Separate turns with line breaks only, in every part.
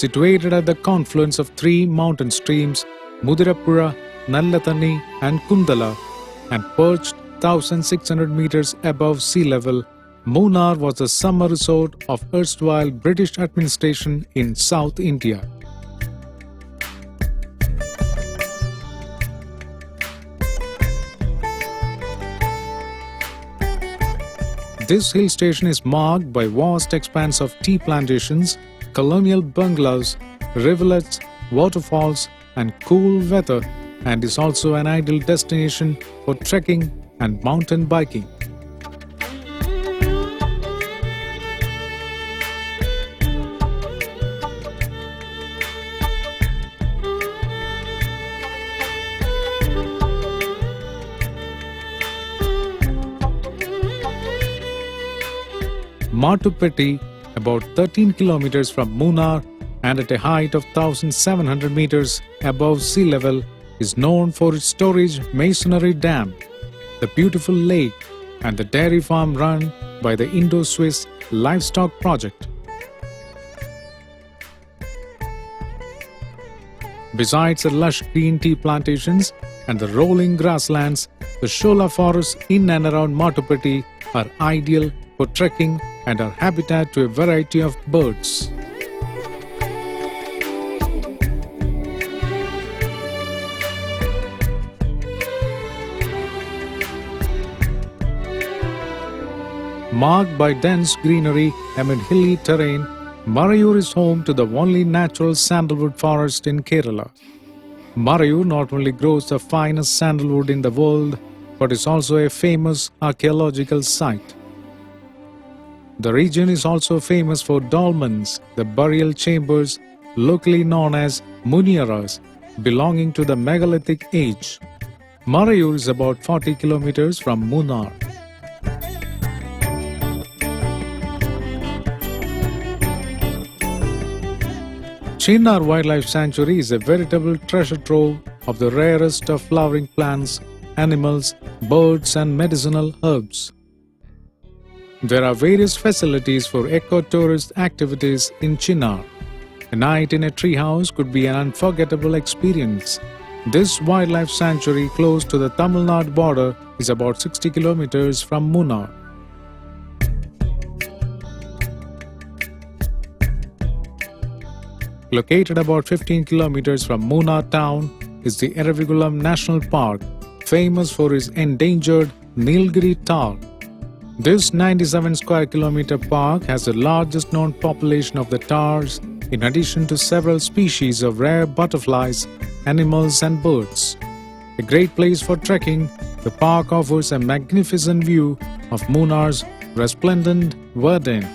Situated at the confluence of three mountain streams, Mudirapura, Nallathani and Kundala, and perched 1,600 meters above sea level, Munnar was the summer resort of erstwhile British administration in South India. This hill station is marked by vast expanse of tea plantations, colonial bungalows, rivulets, waterfalls and cool weather, and is also an ideal destination for trekking and mountain biking. Matupeti, about 13 kilometers from Munnar and at a height of 1,700 meters above sea level, is known for its storage masonry dam, the beautiful lake, and the dairy farm run by the Indo-Swiss Livestock Project. Besides the lush green tea plantations and the rolling grasslands, the Shola forests in and around Matupeti are ideal for trekking and are habitat to a variety of birds. Marked by dense greenery amid hilly terrain, Marayur is home to the only natural sandalwood forest in Kerala. Marayur not only grows the finest sandalwood in the world, but is also a famous archaeological site. The region is also famous for dolmens, the burial chambers locally known as Muniyaras, belonging to the megalithic age. Marayur is about 40 kilometers from Munnar. Chinnar Wildlife Sanctuary is a veritable treasure trove of the rarest of flowering plants, animals, birds and medicinal herbs. There are various facilities for eco-tourist activities in Chinnar. A night in a treehouse could be an unforgettable experience. This wildlife sanctuary close to the Tamil Nadu border is about 60 kilometers from Munnar. Located about 15 kilometers from Munnar town is the Eravikulam National Park, famous for its endangered Nilgiri tahr. This 97 square kilometer park has the largest known population of the tahrs, in addition to several species of rare butterflies, animals and birds. A great place for trekking, the park offers a magnificent view of Munnar's resplendent verdant.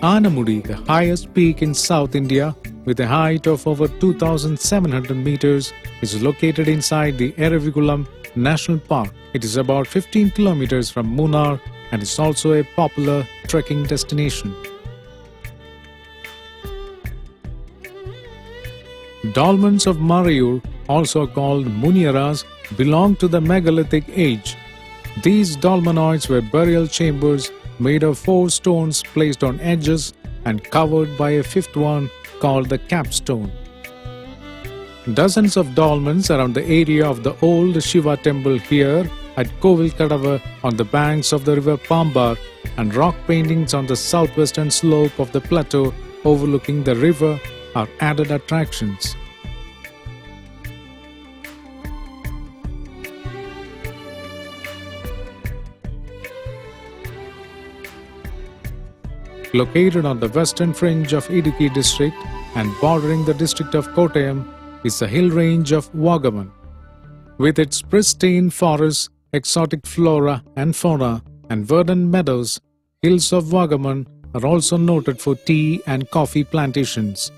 Anamudi, the highest peak in South India, with a height of over 2,700 meters, is located inside the Eravikulam National Park. It is about 15 kilometers from Munnar and is also a popular trekking destination. Dolmens of Marayur, also called Muniyaras, belong to the megalithic age. These dolmenoids were burial chambers made of 4 stones placed on edges and covered by a fifth one called the capstone. Dozens of dolmens around the area of the old Shiva temple here at Kovilkadava on the banks of the river Pambar and rock paintings on the southwestern slope of the plateau overlooking the river are added attractions. Located on the western fringe of Idukki district and bordering the district of Kottayam is the hill range of Vagaman. With its pristine forests, exotic flora and fauna, and verdant meadows, hills of Vagaman are also noted for tea and coffee plantations.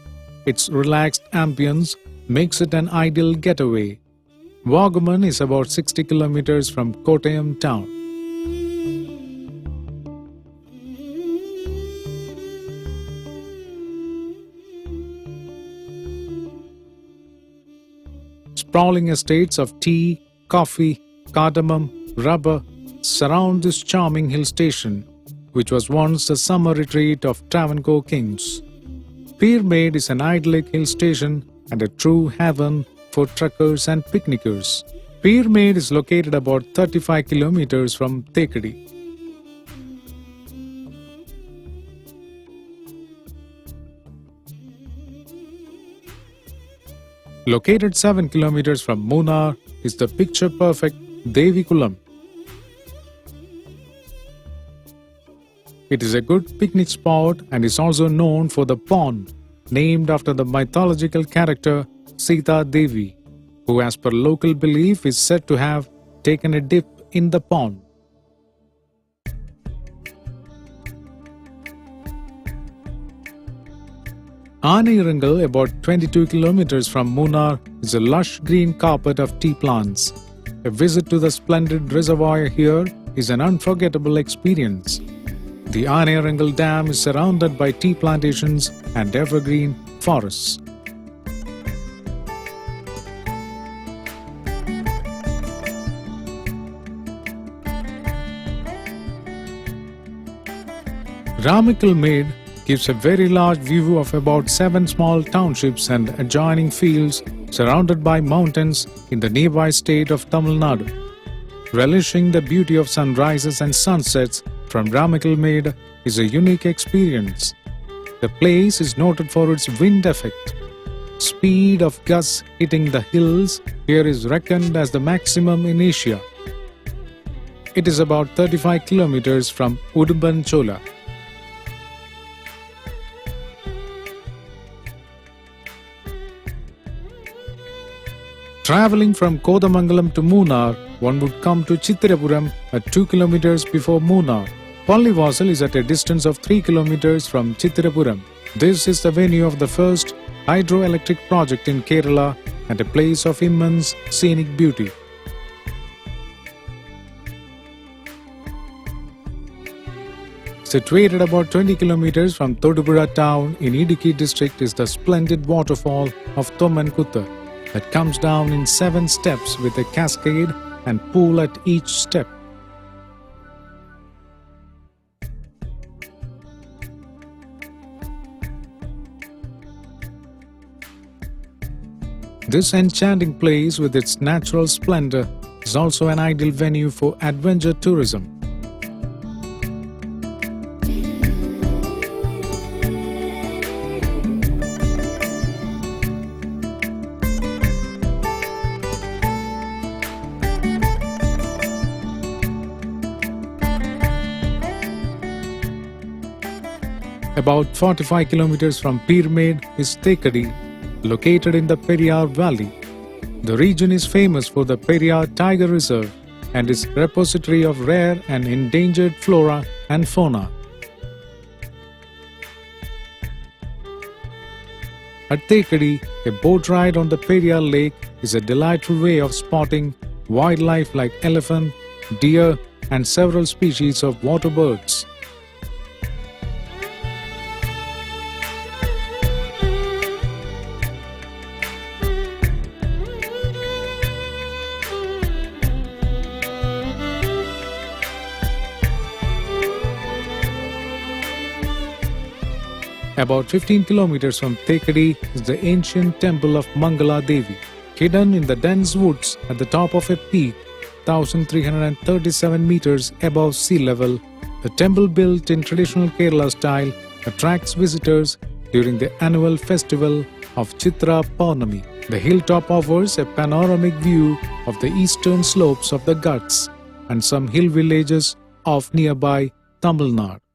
Its relaxed ambience makes it an ideal getaway. Vagaman is about 60 kilometers from Kottayam town. Sprawling estates of tea, coffee, cardamom, rubber surround this charming hill station, which was once the summer retreat of Travancore kings. Pyramid is an idyllic hill station and a true haven for truckers and picnickers. Pyramid is located about 35 kilometers from Thekkady. Located 7 kilometers from Munnar is the picture-perfect Devikulam. It is a good picnic spot and is also known for the pond, named after the mythological character Sita Devi, who as per local belief is said to have taken a dip in the pond. Anirangal, about 22 kilometers from Munnar, is a lush green carpet of tea plants. A visit to the splendid reservoir here is an unforgettable experience. The Anirangal Dam is surrounded by tea plantations and evergreen forests. Ramikal gives a very large view of about 7 small townships and adjoining fields surrounded by mountains in the nearby state of Tamil Nadu. Relishing the beauty of sunrises and sunsets from Ramikal is a unique experience. The place is noted for its wind effect. Speed of gusts hitting the hills here is reckoned as the maximum in Asia. It is about 35 kilometers from Udumbanchola. Travelling from Kodamangalam to Munnar, one would come to Chittirapuram at 2 kilometers before Munnar. Pallivasal is at a distance of 3 kilometers from Chittirapuram. This is the venue of the first hydroelectric project in Kerala and a place of immense scenic beauty. Situated about 20 kilometers from Todupuzha town in Idukki district is the splendid waterfall of Thommankuttu that comes down in 7 steps with a cascade and pool at each step. This enchanting place with its natural splendor is also an ideal venue for adventure tourism. About 45 kilometers from Pyramid is Thekkady, located in the Periyar Valley. The region is famous for the Periyar Tiger Reserve and is repository of rare and endangered flora and fauna. At Thekkady, a boat ride on the Periyar Lake is a delightful way of spotting wildlife like elephant, deer, and several species of water birds. About 15 kilometers from Thekkady is the ancient temple of Mangala Devi. Hidden in the dense woods at the top of a peak 1,337 meters above sea level, the temple, built in traditional Kerala style, attracts visitors during the annual festival of Chitra Purnami. The hilltop offers a panoramic view of the eastern slopes of the Ghats and some hill villages of nearby Tamil Nadu.